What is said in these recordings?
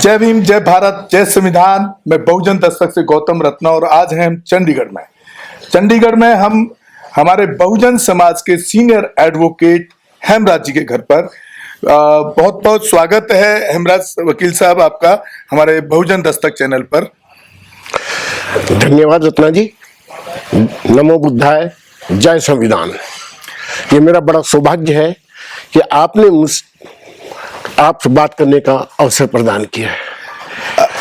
जय भीम, जय भारत, जय संविधान। मैं बहुजन दस्तक से गौतम रत्ना और आज हैं हम चंडीगढ़ में हम हमारे बहुजन समाज के सीनियर एडवोकेट हेमराज जी के घर पर। बहुत बहुत स्वागत है हेमराज वकील साहब आपका हमारे बहुजन दस्तक चैनल पर। धन्यवाद रत्ना जी। नमो बुद्धाय, जय संविधान। ये मेरा बड़ा सौभाग्य है कि आपने आपसे बात करने का अवसर प्रदान किया है।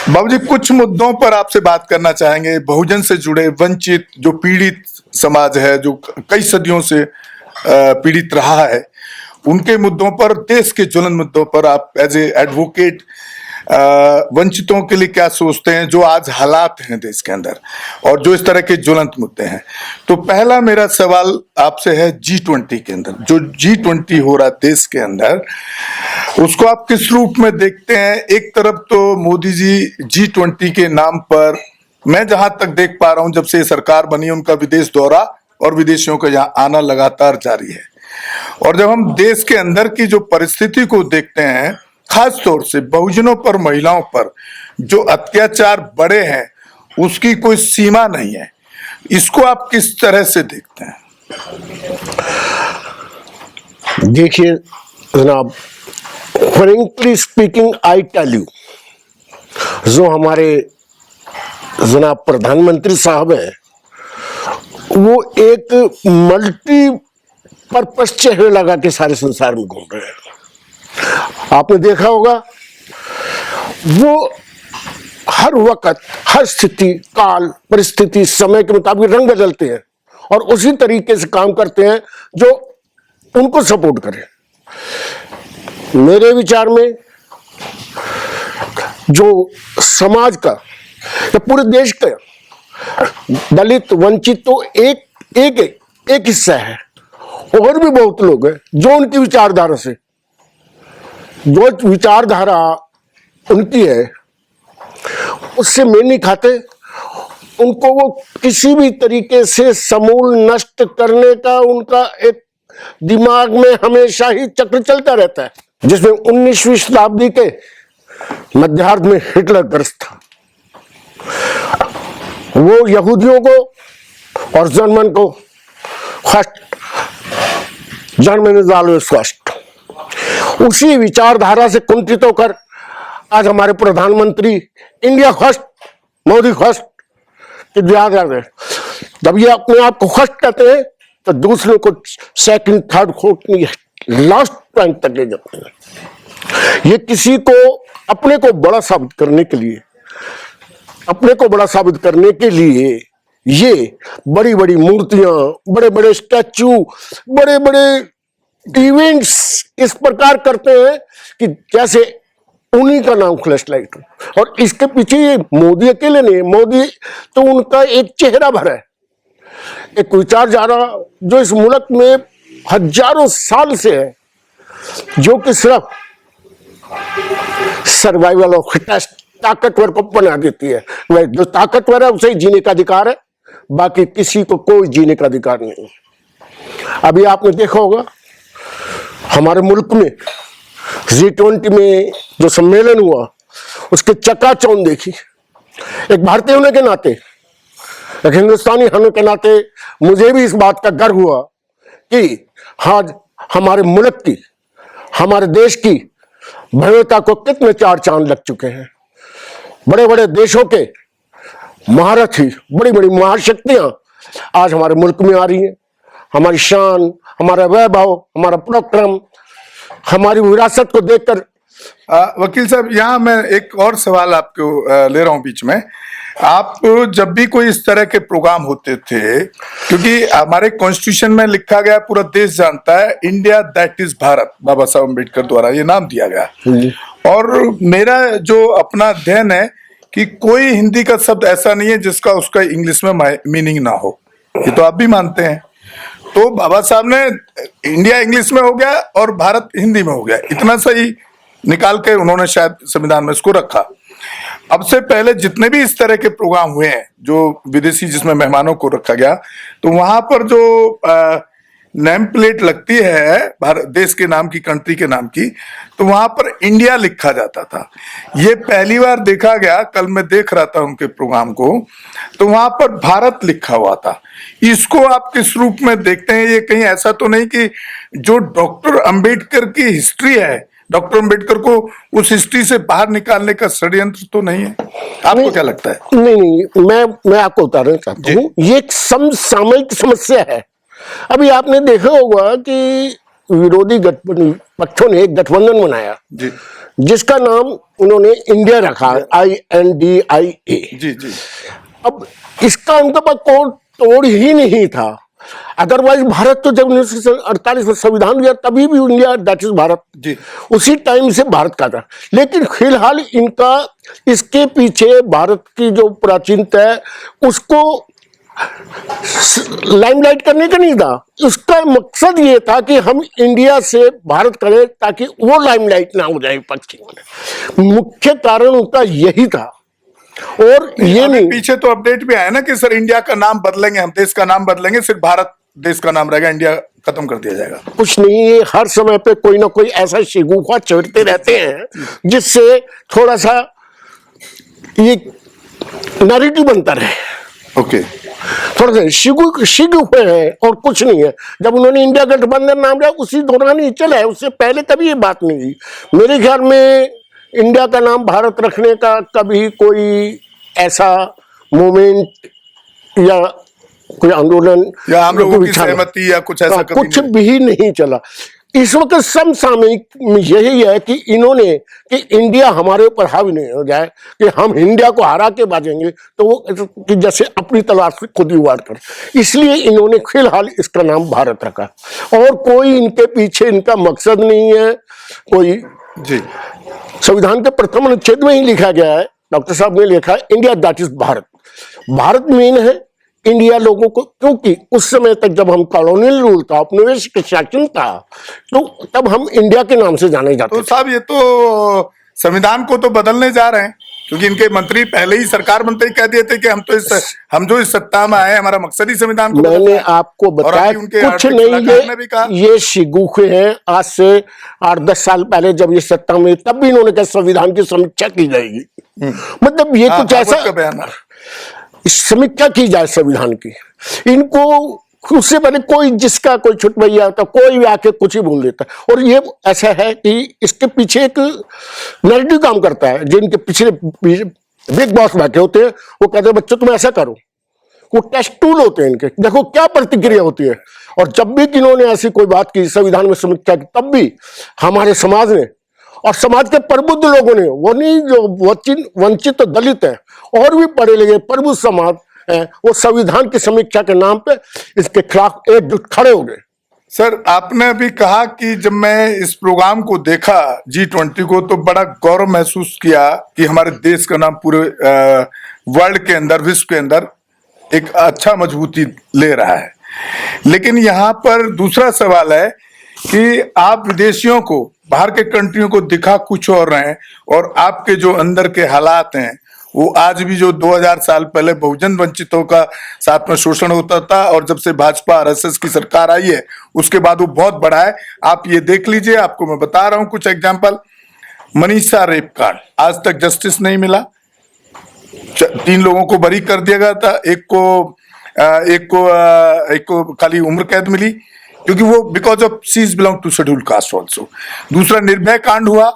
बाबूजी, कुछ मुद्दों पर आपसे बात करना चाहेंगे। बहुजन से जुड़े वंचित जो पीड़ित समाज है, जो कई सदियों से पीड़ित रहा है, उनके मुद्दों पर, देश के ज्वलंत मुद्दों पर आप एज ए एडवोकेट वंचितों के लिए क्या सोचते हैं, जो आज हालात हैं देश के अंदर और जो इस तरह के ज्वलंत मुद्दे हैं। तो पहला मेरा सवाल आपसे है, G20 के अंदर जो G20 हो रहा है देश के अंदर, उसको आप किस रूप में देखते हैं? एक तरफ तो मोदी जी G20 के नाम पर, मैं जहां तक देख पा रहा हूं, जब से सरकार बनी उनका विदेश दौरा और विदेशियों का यहाँ आना लगातार जारी है। और जब हम देश के अंदर की जो परिस्थिति को देखते हैं, खास तौर से बहुजनों पर, महिलाओं पर जो अत्याचार बढ़े हैं, उसकी कोई सीमा नहीं है। इसको आप किस तरह से देखते हैं? देखिए जनाब, frankly speaking I tell you, जो हमारे जनाब प्रधानमंत्री साहब हैं, वो एक मल्टी पर्पस चेहरे लगा के सारे संसार में घूम रहे हैं। आपने देखा होगा, वो हर वक्त, हर स्थिति, काल, परिस्थिति, समय के मुताबिक रंग बदलते हैं और उसी तरीके से काम करते हैं जो उनको सपोर्ट करे। मेरे विचार में जो समाज का या पूरे देश का दलित, वंचित तो एक हिस्सा है, और भी बहुत लोग हैं जो उनकी विचारधारा से, जो विचारधारा उनकी है उससे मेल नहीं खाते, उनको वो किसी भी तरीके से समूल नष्ट करने का उनका एक दिमाग में हमेशा ही चक्र चलता रहता है, जिसमें 19वीं शताब्दी के मध्यार्ध में हिटलर ग्रस्त था। वो यहूदियों को और जर्मन को फर्स्ट उसी विचारधारा से कुंठित होकर आज हमारे प्रधानमंत्री इंडिया फर्स्ट, मोदी फर्स्ट की विचारधारा। जब ये अपने आप को फर्स्ट कहते हैं तो दूसरों को second, third, fourth, last rank तक ले जाते हैं। ये किसी को अपने को बड़ा साबित करने के लिए ये बड़ी बड़ी मूर्तियां, बड़े बड़े स्टैचू, बड़े बड़े इवेंट्स इस प्रकार करते हैं कि जैसे उन्हीं का नाम फ्लैशलाइट हो। और इसके पीछे ये मोदी अकेले नहीं, मोदी तो उनका एक चेहरा भरा है, एक विचारधारा जो इस मुल्क में हजारों साल से है, जो कि सिर्फ सर्वाइवल ऑफ फिटेस्ट, ताकतवर को बना देती है। वह जो ताकतवर है उसे ही जीने का अधिकार है, बाकी किसी को कोई जीने का अधिकार नहीं। अभी आपने देखा होगा हमारे मुल्क में G20 में जो सम्मेलन हुआ, उसके चकाचौंध देखी। एक भारतीय होने के नाते, एक हिंदुस्तानी होने के नाते मुझे भी इस बात का गर्व हुआ कि आज हमारे मुल्क की, हमारे देश की भव्यता को कितने चार चांद लग चुके हैं। बड़े बड़े देशों के महारथी, बड़ी बड़ी महाशक्तियां आज हमारे मुल्क में आ रही हैं। हमारी शान, हमारा वैभव, हमारा पराक्रम, हमारी विरासत को देखकर। वकील साहब, यहाँ मैं एक और सवाल आपको ले रहा हूँ बीच में। आप जब भी कोई इस तरह के प्रोग्राम होते थे, क्योंकि हमारे कॉन्स्टिट्यूशन में लिखा गया, पूरा देश जानता है, इंडिया दैट इज भारत, बाबा साहब अम्बेडकर द्वारा ये नाम दिया गया। और मेरा जो अपना अध्ययन है कि कोई हिंदी का शब्द ऐसा नहीं है जिसका उसका इंग्लिश में मीनिंग ना हो। ये तो आप भी मानते हैं। तो बाबा साहब ने इंडिया इंग्लिश में हो गया और भारत हिंदी में हो गया, इतना सही निकाल के उन्होंने शायद संविधान में इसको रखा। अब से पहले जितने भी इस तरह के प्रोग्राम हुए हैं जो विदेशी, जिसमें मेहमानों को रखा गया, तो वहां पर जो नेम प्लेट लगती है भारत देश के नाम की, कंट्री के नाम की, तो वहां पर इंडिया लिखा जाता था। ये पहली बार देखा गया, कल मैं देख रहा था उनके प्रोग्राम को, तो वहां पर भारत लिखा हुआ था। इसको आप किस रूप में देखते हैं? ये कहीं ऐसा तो नहीं कि जो डॉक्टर अंबेडकर की हिस्ट्री है, डॉक्टर अंबेडकर को उस हिस्ट्री से बाहर निकालने का षड्यंत्र तो नहीं है? आपको क्या लगता है? नहीं, मैं आपको बताना चाहता हूँ, ये एक समसामयिक समस्या है। अभी आपने देखा होगा कि विरोधी पक्षों ने एक गठबंधन बनाया जी जिसका नाम उन्होंने इंडिया रखा, INDIA। जी जी। अब इसका उनके पास कोई तोड़ ही नहीं था। अदरवाइज भारत तो जब 1948 में संविधान दिया तभी भी इंडिया दैट इज भारत, जी उसी टाइम से भारत का था। लेकिन फिलहाल इनका इसके पीछे भारत की जो प्राचीनता है उसको लाइमलाइट करने का नहीं था। उसका मकसद ये था कि हम इंडिया से भारत करें ताकि वो लाइमलाइट ना हो जाए पश्चिम में। मुख्य कारण उनका यही था। और ये नहीं, पीछे तो अपडेट भी आया ना कि सर इंडिया का नाम बदलेंगे, हम देश का नाम बदलेंगे, सिर्फ भारत देश का नाम रहेगा, इंडिया खत्म कर दिया जाएगा। कुछ नहीं, ये हर समय पे कोई ना कोई ऐसा शिगुफा चढ़ते रहते हैं जिससे थोड़ा सा ये नैरेटिव बनता रहे। ओके, थोड़ा सा शिगुफे है और कुछ नहीं है। जब उन्होंने इंडिया गठबंधन नाम लिया उसी दौरान ही चला है, उससे पहले कभी ये बात नहीं हुई। मेरे ख्याल में इंडिया का नाम भारत रखने का कभी कोई ऐसा मोमेंट या कोई आंदोलन या हम लोगों की सहमति या कुछ ऐसा कभी कुछ भी नहीं चला। इस वक्त समसामयिक में यही है कि इन्होंने कि इंडिया हमारे ऊपर हावी नहीं हो जाए, कि हम इंडिया को हरा के बाजेंगे तो वो कि जैसे अपनी तलवार से खुद ही वार कर, इसलिए इन्होंने फिलहाल इसका नाम भारत रखा। और कोई इनके पीछे इनका मकसद नहीं है कोई। जी, संविधान के प्रथम अनुच्छेद में ही लिखा गया है, डॉक्टर साहब ने लिखा है India that is Bharat. Bharat main है, इंडिया लोगों को, क्योंकि उस समय तक जब हम कॉलोनियल रूल था, उपनिवेश शासन था, तो तब हम इंडिया के नाम से जाने जाते तो साहब ये तो संविधान को तो बदलने जा रहे हैं, क्योंकि इनके मंत्री पहले ही सरकार बनते ही कह दिए थे कि हम जो इस सत्ता में आए, हमारा मकसद ही संविधान को मैंने बदलना है। आपको बताया कुछ नहीं, ये शिगुफे हैं। आज से 8-10 साल पहले जब ये सत्ता में, तब भी इन्होंने कहा संविधान की समीक्षा की जाएगी। मतलब ये कुछ ऐसा समीक्षा की जाए संविधान की। इनको उससे पहले कोई जिसका कोई छुटभैया होता, कोई भी आके कुछ ही बोल देता। और ये ऐसा है कि इसके पीछे एक नैरेटिव काम करता है। जिनके पिछले बिग बॉस बैठे होते हैं वो कहते हैं बच्चों तुम ऐसा करो, वो टेस्ट टूल होते हैं इनके, देखो क्या प्रतिक्रिया होती है। और जब भी इन्होंने ऐसी कोई बात की संविधान में समीक्षा की, तब भी हमारे समाज ने और समाज के प्रबुद्ध लोगों ने, वो नहीं जो वंचित दलित है और भी पढ़े लिखे प्रबुद्ध समाज है, वो संविधान की समीक्षा के नाम पे इसके खिलाफ एकजुट खड़े हो गए। सर आपने अभी कहा कि जब मैं इस प्रोग्राम को देखा G20 को, तो बड़ा गौरव महसूस किया कि हमारे देश का नाम पूरे वर्ल्ड के अंदर, विश्व के अंदर एक अच्छा मजबूती ले रहा है। लेकिन यहाँ पर दूसरा सवाल है कि आप विदेशियों को, बाहर के कंट्रियों को दिखा कुछ और रहे हैं, और आपके जो अंदर के हालात हैं वो आज भी जो 2000 साल पहले बहुजन वंचितों का साथ में शोषण होता था, और जब से भाजपा RSS की सरकार आई है उसके बाद वो बहुत बढ़ा है। आप ये देख लीजिए, आपको मैं बता रहा हूं कुछ एग्जांपल। मनीषा रेप कांड, आज तक जस्टिस नहीं मिला। 3 लोगों को बरी कर दिया गया था, एक को खाली उम्र कैद मिली, क्योंकि वो because of she belong to schedule caste also. दूसरा निर्भया कांड हुआ,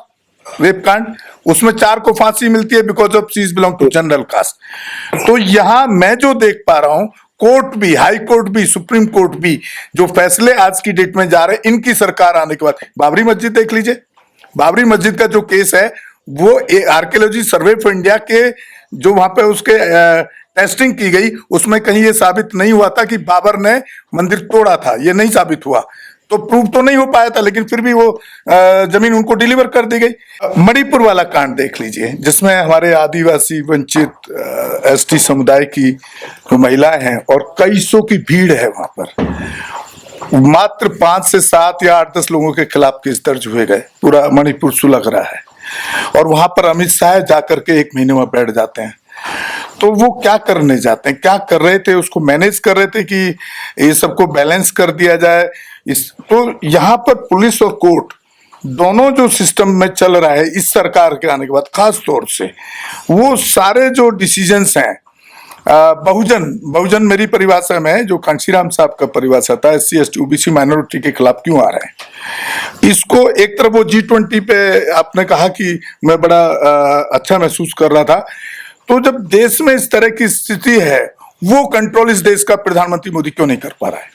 रेप कांड, उसमें 4 को फांसी मिलती है because of she belong to general caste. तो यहां मैं जो देख पा रहा हूं, कोर्ट भी, हाई कोर्ट भी, सुप्रीम कोर्ट भी, जो फैसले आज की डेट में जा रहे हैं इनकी सरकार आने के बाद। बाबरी मस्जिद देख लीजिए, बाबरी मस्जिद का जो केस है वो आर्कियोलॉजी सर्वे ऑफ इंडिया के जो वहां पे उसके टेस्टिंग की गई, उसमें कहीं ये साबित नहीं हुआ था कि बाबर ने मंदिर तोड़ा था, ये नहीं साबित हुआ। तो प्रूव तो नहीं हो पाया था, लेकिन फिर भी वो जमीन उनको डिलीवर कर दी गई। मणिपुर वाला कांड देख लीजिए, जिसमें हमारे आदिवासी वंचित ST समुदाय की जो महिलाएं हैं और कई सौ की भीड़ है वहां पर, मात्र 5 से 7 या 8-10 लोगों के खिलाफ केस दर्ज हुए गए। पूरा मणिपुर सुलग रहा है, और वहां पर अमित शाह जाकर के 1 महीने में बैठ जाते हैं। तो वो क्या करने जाते हैं, क्या कर रहे थे, उसको मैनेज कर रहे थे कि ये सबको बैलेंस कर दिया जाए। इस तो यहाँ पर पुलिस और कोर्ट दोनों जो सिस्टम में चल रहा है इस सरकार के आने के बाद, खास तौर से वो सारे जो डिसीजंस हैं, बहुजन मेरी परिभाषा में है, जो कांशीराम साहब का परिभाषा था, SC ST OBC माइनॉरिटी के खिलाफ क्यों आ रहे हैं। इसको एक तरफ वो G20 पे आपने कहा कि मैं बड़ा अच्छा महसूस कर रहा था, तो जब देश में इस तरह की स्थिति है, वो कंट्रोल इस देश का प्रधानमंत्री मोदी क्यों नहीं कर पा रहा है।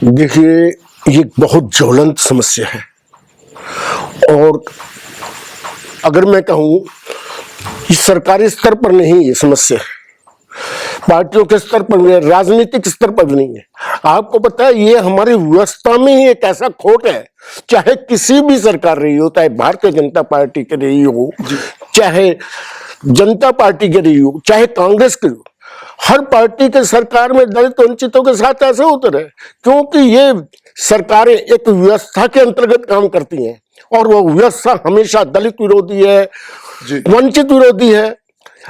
देखिए, ये बहुत ज्वलंत समस्या है, और अगर मैं कहूं इस सरकारी स्तर पर नहीं, ये समस्या पार्टियों के स्तर पर नहीं है, राजनीतिक स्तर पर भी नहीं है। आपको पता है, ये हमारी व्यवस्था में ही एक ऐसा खोट है, चाहे किसी भी सरकार रही हो, चाहे भारतीय जनता पार्टी की रही हो, चाहे जनता पार्टी की रही हो, चाहे कांग्रेस की हो, हर पार्टी के सरकार में दलित वंचितों के साथ ऐसे होते रहे, क्योंकि ये सरकारें एक व्यवस्था के अंतर्गत काम करती हैं, और वो व्यवस्था हमेशा दलित विरोधी है, वंचित विरोधी है,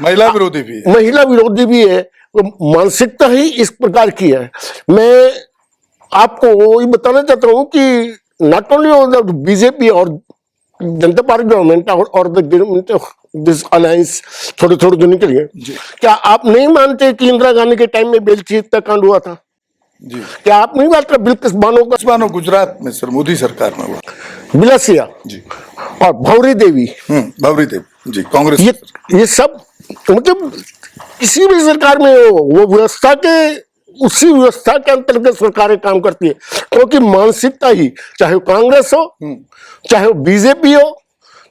महिला विरोधी भी है, महिला विरोधी भी है। वो मानसिकता ही इस प्रकार की है। मैं आपको ये बताना चाहता हूँ कि नॉट ओनली बीजेपी और जनता पार्टी गवर्नमेंट और दिस अलायंस थोड़े थोड़े जो निकली है, क्या आप नहीं मानते कि इंदिरा गांधी के टाइम में बेलछी हत्याकांड हुआ था जी। क्या आप नहीं मानते बिल्किस बानो गुजरात में सर मोदी सरकार में हुआ, बिलसिया जी, और भौरी देवी जी, कांग्रेस, ये सब मतलब किसी भी सरकार में हो, वो व्यवस्था के उसी व्यवस्था के अंतर्गत सरकारें काम करती है, क्योंकि मानसिकता ही, चाहे वो कांग्रेस हो, चाहे वो बीजेपी हो,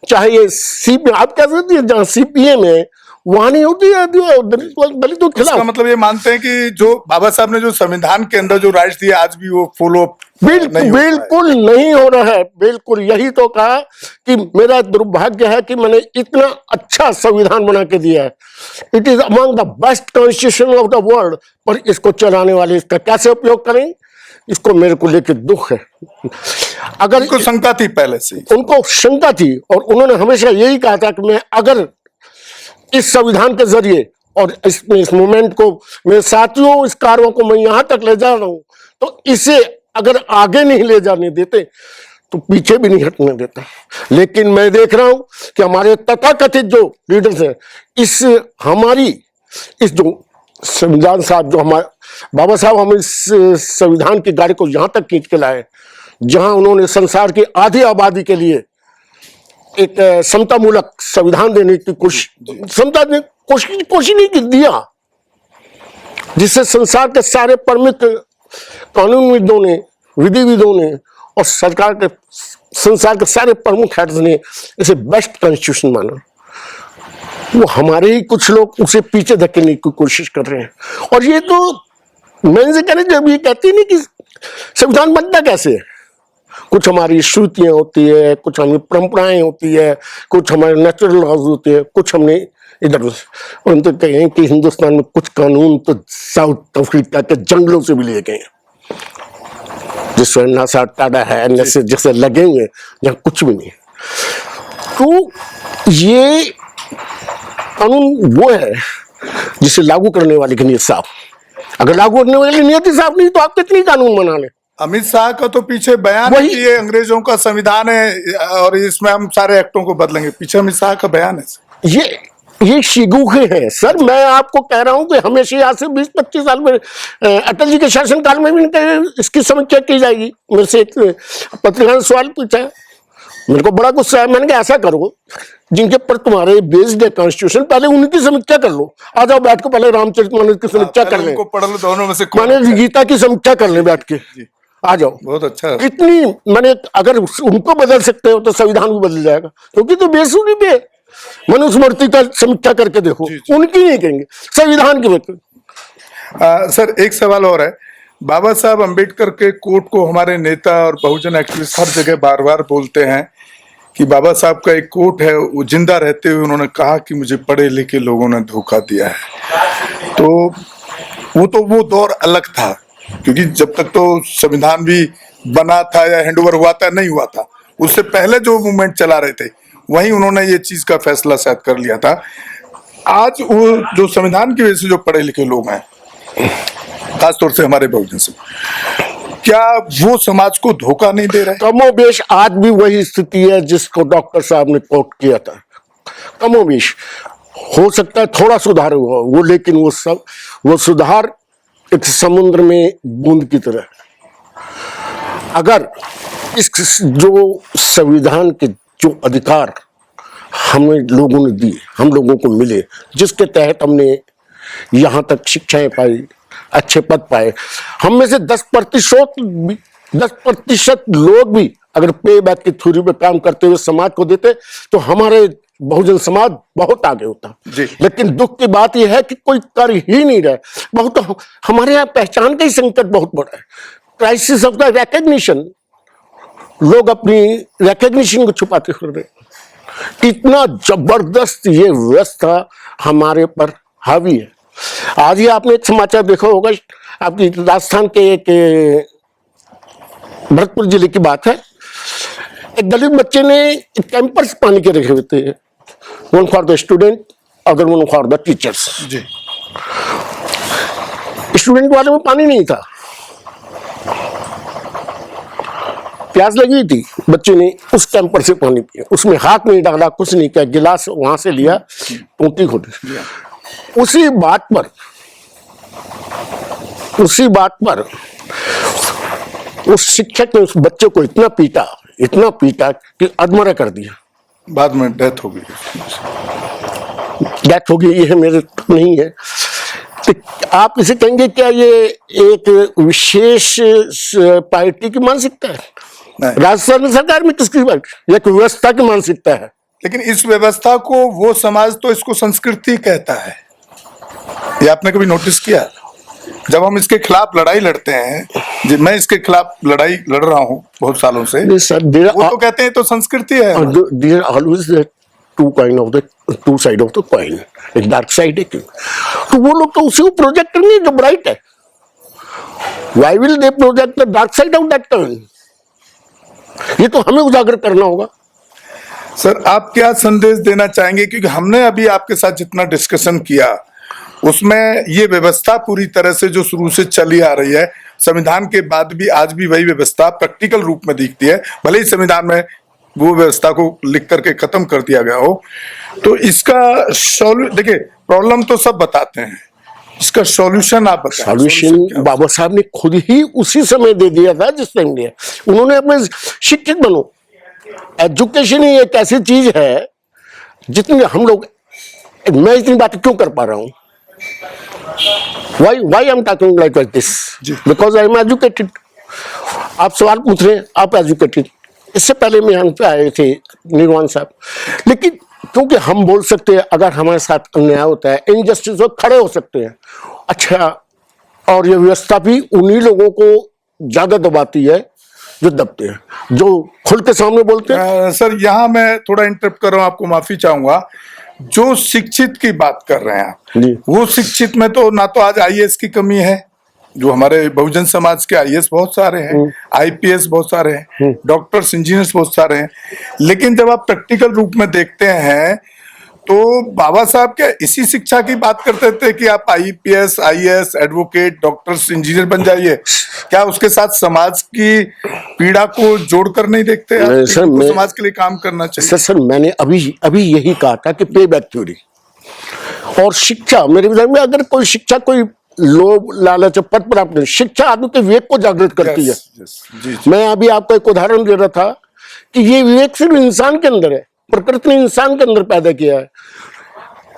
चाहे ये सीपी, आप कह सकते हैं जहां सीपीएम है वहां नहीं होती है दलितों के खिलाफ। मतलब ये मानते हैं कि जो बाबा साहब ने जो संविधान के अंदर जो राइट्स दिए आज भी वो फॉलो बिल्कुल नहीं हो रहा है। बिल्कुल यही तो कहा कि मेरा दुर्भाग्य है कि मैंने इतना अच्छा संविधान बना के दिया है, it is among the best constitution of the world, पर इसको चलाने वाले इसका कैसे उपयोग करें, इसको मेरे को लेकर दुख है। अगर उनको शंका थी पहले से, उनको शंका थी, और उन्होंने हमेशा यही कहा था कि मैं अगर इस संविधान के जरिए और इस मूवमेंट को, मेरे साथियों, इस कार्यों को मैं यहां तक ले जा रहा हूं, तो इसे अगर आगे नहीं ले जाने देते तो पीछे भी नहीं हटने देता। लेकिन मैं देख रहा हूं कि हमारे तथाकथित जो लीडर्स हैं, इस जो संविधान साहब, जो हमारे बाबा साहब हम इस संविधान की गाड़ी को यहां तक खींच के लाए, जहां उन्होंने संसार की आधी आबादी के लिए एक समतामूलक संविधान देने की कोशिश नहीं की, दिया, जिससे संसार के सारे प्रमुख कानूनविदों ने, विधिविदों ने और संसार के सारे प्रमुख हेड्स ने इसे बेस्ट कॉन्स्टिट्यूशन माना। वो हमारे ही कुछ लोग उसे पीछे धकेलने की कोशिश कर रहे हैं, और ये तो मैंने से कहने, जब ये कहती नहीं कि संविधान बनता कैसे है, कुछ हमारी श्रुतियां होती है, कुछ हमारी परंपराएं होती है, कुछ हमारे नेचुरल लॉज होते हैं, कुछ हमने इधर उन तो कहें कि हिंदुस्तान में कुछ कानून तो साउथ अफ्रीका के जंगलों से भी लिए गए हैं, जिसमें नशा टाड़ा है, नशे जैसे लगेंगे जहाँ कुछ भी नहीं। तो ये कानून वो है जिसे लागू करने वाले की नीयत साफ, अगर लागू करने वाली नियत साफ नहीं तो आप कितनी कानून बना ले। अमित शाह का तो पीछे बयान है कि ये अंग्रेजों का संविधान है और इसमें हम सारे एक्टों को बदलेंगे, पीछे अमित शाह का बयान है। ये शिगुखे हैं सर। मैं आपको कह रहा हूं कि हमेशा आज से 20-25 साल में अटल जी के शासनकाल में भी इसकी समीक्षा की जाएगी। मेरे से एक पत्रकार ने सवाल पूछा, मेरे को बड़ा गुस्सा है। मैंने कहा ऐसा करो, जिनके पर तुम्हारे बेस्ड है कॉन्स्टिट्यूशन, पहले उनकी समीक्षा कर लो, आ जाओ बैठ के, पहले रामचरितमानस की समीक्षा कर ले, पढ़ लो, दोनों में से मैंने गीता की समीक्षा कर ले बैठ के, आ जाओ। बहुत अच्छा। कितनी मैंने, अगर उनको बदल सकते हो तो संविधान भी बदल जाएगा, क्योंकि तो बेसुरी पे मनुस्मृति का समीक्षा करके देखो, उनकी नहीं कहेंगे, संविधान की। सर एक सवाल और है, बाबा साहब अम्बेडकर के कोट को हमारे नेता और बहुजन एक्टिविस्ट हर जगह बार बार बोलते हैं कि बाबा साहब का एक कोट है, वो जिंदा रहते हुए उन्होंने कहा कि मुझे पढ़े लिखे लोगों ने धोखा दिया है। तो वो दौर अलग था, क्योंकि जब तक तो संविधान भी बना था या हैंडओवर हुआ था, नहीं हुआ था, उससे पहले जो मूवमेंट चला रहे थे वहीं उन्होंने ये चीज का फैसला शायद कर लिया था। आज वो जो संविधान की वजह से जो पढ़े लिखे लोग हैं, खासतौर से हमारे बहुजन से, क्या वो समाज को धोखा नहीं दे रहे? कमोबेश आज भी वही स्थिति है जिसको डॉक्टर साहब ने कोट किया था। कमोबेश हो सकता है थोड़ा सुधार हुआ वो, लेकिन वो सुधार एक समुद्र में बूंद की तरह। अगर इस जो संविधान के जो अधिकार हमें लोगों ने दिए, हम लोगों को मिले, जिसके तहत हमने यहाँ तक शिक्षाएं पाई, अच्छे पद पाए, हम में से 10% लोग भी अगर पे बैक की थ्योरी पे काम करते हुए समाज को देते तो हमारे बहुजन समाज बहुत आगे होता। लेकिन दुख की बात यह है कि कोई कर ही नहीं रहा। बहुत हमारे यहाँ पहचान का ही संकट बहुत बड़ा है, क्राइसिस ऑफ द रिकॉग्निशन। लोग अपनी रिकॉग्निशन को छुपाते फिर रहे। इतना जबरदस्त ये व्यवस्था हमारे पर हावी है। आज ही आपने एक समाचार देखा होगा, आपकी राजस्थान के एक भरतपुर जिले की बात है। एक दलित बच्चे ने कैंपर्स पानी के रखे हुए थे, one for the student, other one for the teachers. Student वाले में पानी नहीं था, प्यास लगी हुई थी, बच्चे ने उस कैंपर से पानी पिया, उसमें हाथ नहीं डाला, कुछ नहीं किया, गिलास वहां से लिया, टूटी खोटी। उसी बात पर उस शिक्षक ने उस बच्चे को इतना पीटा कि अधमरा कर दिया। बाद में डेथ हो गई। ये मेरे नहीं है। तो आप इसे कहेंगे क्या ये एक विशेष पार्टी की मानसिकता है? राजस्थान सरकार में किसकी पार्टी? एक व्यवस्था की मानसिकता है। लेकिन इस व्यवस्था को वो समाज तो इसको संस्कृति कहता है। ये आपने कभी नोटिस किया? जब हम इसके खिलाफ लड़ाई लड़ते हैं, मैं इसके खिलाफ लड़ाई लड़ रहा हूँ बहुत सालों से, वो तो कहते हैं तो संस्कृति है। There are always the two side of the coin, एक डार्क साइड है। तो वो लोग तो उसी को प्रोजेक्ट करनी जो ब्राइट है। Why will they project the dark side of that coin? ये तो हमें उजागर करना होगा। सर, आप क्या संदेश देना चाहेंगे? क्योंकि हमने अभी आपके साथ जितना डिस्कशन किया उसमें ये व्यवस्था पूरी तरह से जो शुरू से चली आ रही है, संविधान के बाद भी आज भी वही व्यवस्था प्रैक्टिकल रूप में दिखती है, भले ही संविधान में वो व्यवस्था को लिख करके खत्म कर दिया गया हो। तो इसका देखिए, प्रॉब्लम तो सब बताते हैं, इसका सॉल्यूशन आप बताएं। सॉल्यूशन बाबा साहब ने खुद ही उसी समय दे दिया था जिस टाइम दिया। उन्होंने अपने शिक्षित बनो। एजुकेशन ही एक ऐसी चीज है जितनी हम लोग, मैं इतनी बातें क्यों कर पा रहा हूं? Why I'm talking like this? Because I am educated. आप सवाल पूछ रहे हैं, आप एजुकेटेड। इससे पहले में यहाँ पे आए थे निर्वाण साहब, लेकिन क्योंकि हम बोल सकते हैं अगर हमारे साथ अन्याय होता है, इनजस्टिस हो, खड़े हो सकते हैं। अच्छा, और ये व्यवस्था भी उन्हीं लोगों को ज्यादा दबाती है जो दबते हैं, जो खुल के सामने बोलते हैं। सर, यहाँ मैं थोड़ा इंटरप्ट कर रहा हूँ, आपको माफी चाहूंगा। जो शिक्षित की बात कर रहे हैं आप, वो शिक्षित में तो ना तो आज आईएएस की कमी है, जो हमारे बहुजन समाज के आईएएस बहुत सारे हैं, आईपीएस बहुत सारे हैं, डॉक्टर्स, इंजीनियर्स बहुत सारे हैं। लेकिन जब आप प्रैक्टिकल रूप में देखते हैं तो बाबा साहब क्या इसी शिक्षा की बात करते थे कि आप IPS, IAS, advocate, doctors, engineer बन जाइए? क्या उसके साथ समाज की पीड़ा को जोड़कर नहीं देखते? सर, समाज के लिए काम करना चाहिए। सर, मैंने अभी यही कहा था कि पे बैक थ्योरी और शिक्षा, मेरे विचार में अगर कोई शिक्षा, कोई लोभ लालच पद प्राप्त, शिक्षा आदमी के विवेक को जागृत करती है। मैं अभी आपको एक उदाहरण दे रहा था कि ये विवेक सिर्फ इंसान के अंदर है, प्रकृति ने इंसान के अंदर पैदा किया है।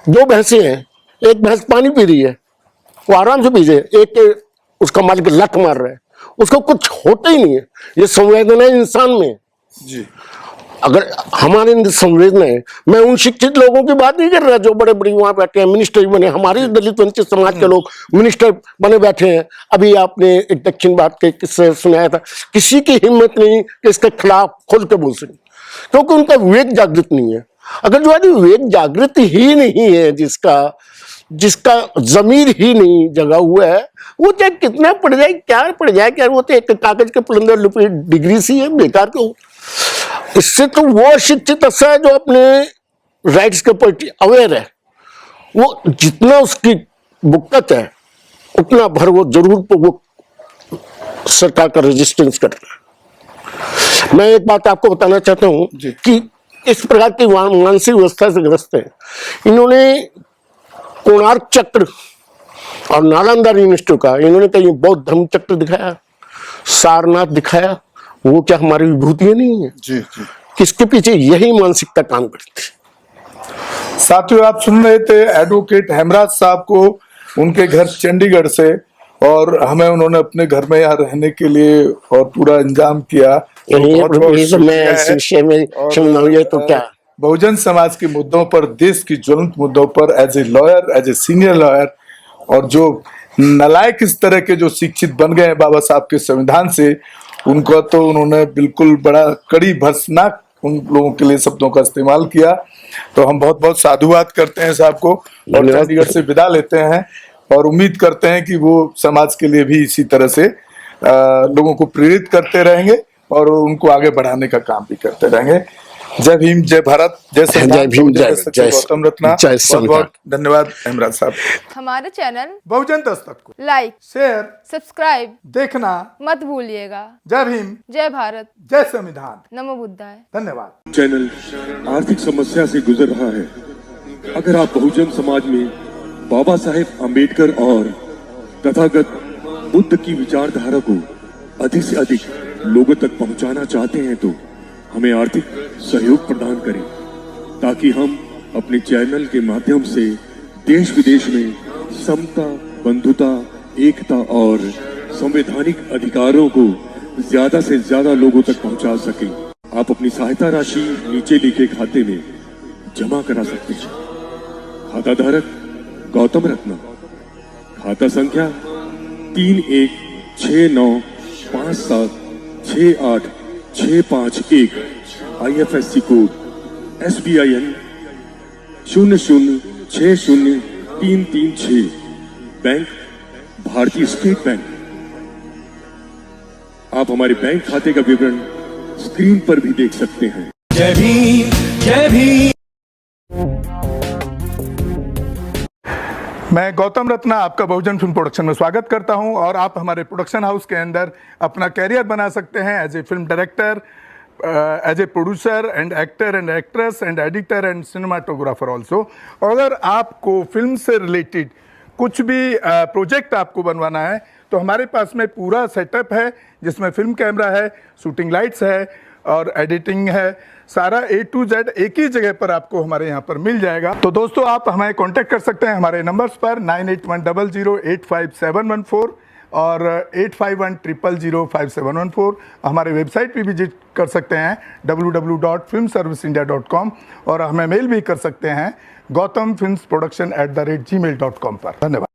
दो भैंसें हैं, एक भैंस पानी पी रही है, वो आराम से पी रही है, एक उसका मालिक लत मार रहा है, उसको कुछ होता ही नहीं है। ये संवेदना इंसान में जी। अगर हमारे अंदर संवेदना है, मैं उन शिक्षित लोगों की बात नहीं कर रहा जो बड़े बड़े वहां बैठे हैं, मिनिस्टर बने, हमारे दलित वंचित समाज के लोग मिनिस्टर बने बैठे हैं। अभी आपने एक दक्षिण भारत के किस्से सुनाया था, किसी की हिम्मत नहीं कि इसके खिलाफ खुल के बोल सके, क्योंकि उनका विवेक जागृत नहीं है। अगर जो आदमी विवेक जागृत ही नहीं है, जिसका जमीर ही नहीं जगा हुआ है, वो चाहे कितना पढ़ जाए, क्या पढ़ जाए, क्या वो तो एक कागज के पुलंदर लपेट डिग्री सी है, बेकार को। इससे तो वो शिक्षित ऐसा है जो अपने राइट्स के प्रति अवेयर है, वो जितना उसकी बुक्कत है उतना भर वो जरूर वो सरकार का रेजिस्टेंस कर रहा है। मैं एक बात आपको बताना चाहता हूं जी। कि इस प्रकार की मानसिक अवस्था से ग्रस्त है। इन्होंने कोणार्क चक्र और नालंदा यूनिवर्सिटी का इन्होंने कहीं बौद्ध धर्म चक्र दिखाया, सारनाथ दिखाया, वो क्या हमारी विभूतियां नहीं है? जी जी। किसके पीछे यही मानसिकता काम करती है। साथियों, आप सुन रहे थे एडवोकेट हेमराज साहब को, उनके घर चंडीगढ़ से, और हमें उन्होंने अपने घर में यहाँ रहने के लिए और पूरा इंतजाम किया। तो बहुत बहुत मैं शुक्रिया इस है। विषय में और, सुन ये तो क्या बहुजन समाज के मुद्दों पर, देश की ज्वलंत मुद्दों पर as a lawyer, as a senior lawyer, और जो नालायक इस तरह के जो शिक्षित बन गए हैं बाबा साहब के संविधान से, उनको तो उन्होंने बिल्कुल बड़ा कड़ी भर्त्सनाक उन लोगों के लिए शब्दों का इस्तेमाल किया। तो हम बहुत बहुत साधुवाद करते हैं साहब को और धन्यवाद। चंडीगढ़ से विदा लेते हैं और उम्मीद करते हैं कि वो समाज के लिए भी इसी तरह से लोगों को प्रेरित करते रहेंगे और उनको आगे बढ़ाने का काम भी करते रहेंगे। जय भीम, जय भारत, जय संविधान, जय भीम, बहुजन जय दस्तक जय गौतम रत्ना। जय बहुत संविधान। बहुत धन्यवाद हेमराज साहब। हमारे चैनल बहुजन दस्तक को लाइक, शेयर, सब्सक्राइब देखना। मत भूलिएगा। जय भीम, जय भारत, जय संविधान। नमो बुद्धाय। धन्यवाद। चैनल आर्थिक समस्या से गुजर रहा है। अगर आप बहुजन समाज में बाबा साहेब आम्बेडकर और तथागत बुद्ध की विचारधारा को अधिक से अधिक लोगों तक पहुंचाना चाहते हैं तो हमें आर्थिक सहयोग प्रदान करें, ताकि हम अपने चैनल के माध्यम से देश विदेश में समता, बंधुता, एकता और संवैधानिक अधिकारों को ज्यादा से ज्यादा लोगों तक पहुंचा सकें। आप अपनी सहायता राशि नीचे लिखे खाते में जमा करा सकते हैं। खाता धारक गौतम रत्ना, खाता संख्या 3169576865 IFSC कोड SBIN 0060336, बैंक भारतीय स्टेट बैंक। आप हमारे बैंक खाते का विवरण स्क्रीन पर भी देख सकते हैं। जय भीम, जय भीम। मैं गौतम रत्ना आपका बहुजन फिल्म प्रोडक्शन में स्वागत करता हूं और आप हमारे प्रोडक्शन हाउस के अंदर अपना कैरियर बना सकते हैं as a film director, as a producer and actor and actress and editor and cinematographer also. अगर आपको फिल्म से रिलेटेड कुछ भी प्रोजेक्ट आपको बनवाना है तो हमारे पास में पूरा सेटअप है, जिसमें फिल्म कैमरा है, शूटिंग लाइट्स है और एडिटिंग है। सारा A to Z एक ही जगह पर आपको हमारे यहाँ पर मिल जाएगा। तो दोस्तों, आप हमें कांटेक्ट कर सकते हैं हमारे नंबर्स पर 9810085714 और 8510005714। हमारे वेबसाइट पे विजिट कर सकते हैं www.filmserviceindia.com और हमें मेल भी कर सकते हैं gautamfilmsproduction@gmail.com पर। धन्यवाद।